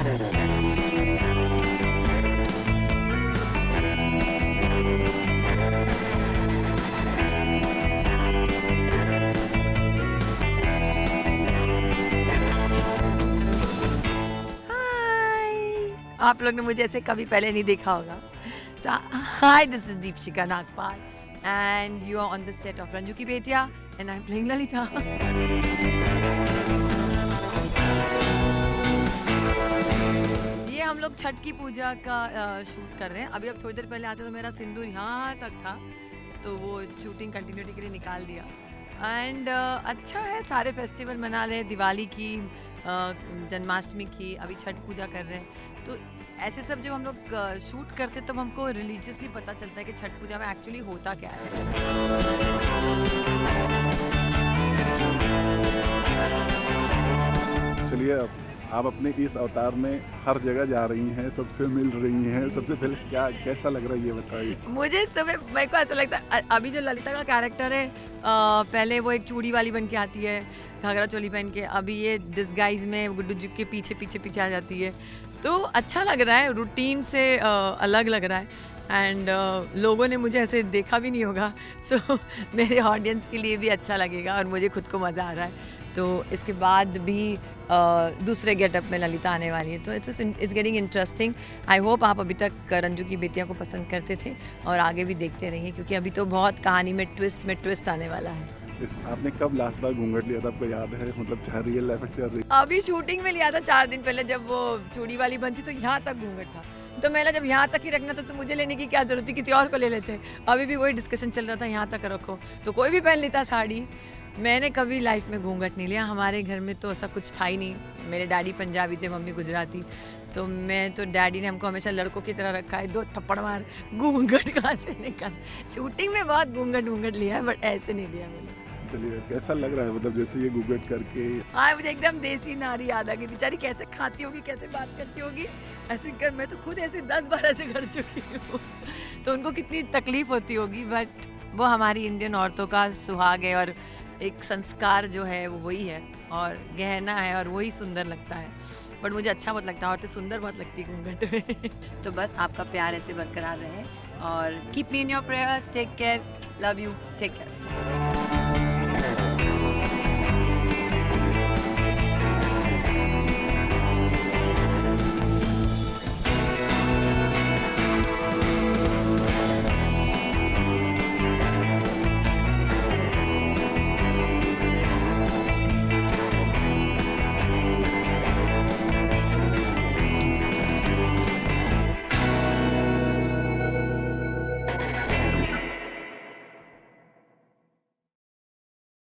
आप लोग ने मुझे ऐसे कभी पहले नहीं देखा होगा. So, hi, this is Deepshika Nagpal and you are on the set of Ranju Ki Betiya and I'm playing Lalita. ये हम लोग छठ की पूजा का शूट कर रहे हैं. अभी अब थोड़ी देर पहले आते तो मेरा सिंदूर यहाँ तक था, तो वो शूटिंग कंटिन्यूटी के लिए निकाल दिया. एंड अच्छा है, सारे फेस्टिवल मना रहे हैं, दिवाली की, जन्माष्टमी की, अभी छठ पूजा कर रहे हैं. तो ऐसे सब जब हम लोग शूट करते तब हमको रिलीजियसली पता चलता है कि छठ पूजा में एक्चुअली होता क्या है. चलिए, आप अपने इस अवतार में हर जगह जा रही हैं, सबसे मिल रही हैं. सबसे पहले कैसा लग रहा है ये बताइए. मुझे सुबह मेरे को ऐसा लगता है अभी जो ललिता का कैरेक्टर है, पहले वो एक चूड़ी वाली बन के आती है, घाघरा चोली पहन के. अभी ये डिस्गाइज में गुड्डू जी के पीछे पीछे पीछे आ जाती है. तो अच्छा लग रहा है, रूटीन से अलग लग रहा है. एंड लोगों ने मुझे ऐसे देखा भी नहीं होगा. सो मेरे ऑडियंस के लिए भी अच्छा लगेगा और मुझे खुद को मज़ा आ रहा है. तो इसके बाद भी दूसरे गेटअप में ललिता आने वाली है. तो it's getting interesting. I hope आप अभी तक रंजू की बेटियां को पसंद करते थे और आगे भी देखते रहिए, क्योंकि अभी तो बहुत कहानी में ट्विस्ट आने वाला है. आपने कब लास्ट बार घूंघट लिया था, आपको याद है? मतलब चाहे रियल लाइफ में चल रही. अभी शूटिंग में लिया था 4 दिन पहले, जब वो चूड़ी वाली बनती तो यहाँ तक घूंघट था. तो मैंने जब यहाँ तक ही रखना था तो मुझे लेने की क्या जरूरत थी, किसी और को ले लेते. अभी भी वही डिस्कशन चल रहा था, यहाँ तक रखो, तो कोई भी पहन लेता साड़ी. मैंने कभी लाइफ में घूंघट नहीं लिया. हमारे घर में तो ऐसा कुछ था ही नहीं. मेरे डैडी पंजाबी थे, मम्मी गुजराती. तो मैं तो डैडी ने हमको हमेशा लड़कों की तरह रखा है. 2 थप्पड़ मार, घूंघट कहाँ से निकल. शूटिंग में बहुत घूंघट लिया है, बट ऐसे नहीं लिया मैंने. चलिए, कैसा लग रहा है, मतलब जैसे ये घूंघट करके? हाँ, मुझे एकदम देसी नारी याद आ गई. बेचारी कैसे खाती होगी, कैसे बात करती होगी ऐसे कर. मैं तो खुद ऐसे 10 बार ऐसे कर चुकी हूँ. तो उनको कितनी तकलीफ होती होगी, बट वो हमारी इंडियन औरतों का सुहाग है और एक संस्कार जो है वो वही है और गहना है और वही सुंदर लगता है. बट मुझे अच्छा बहुत लगता है, औरतें सुंदर बहुत लगती है घूंघट में. तो बस आपका प्यार ऐसे बरकरार रहे और keep me in your prayers. Take care, love you, take care.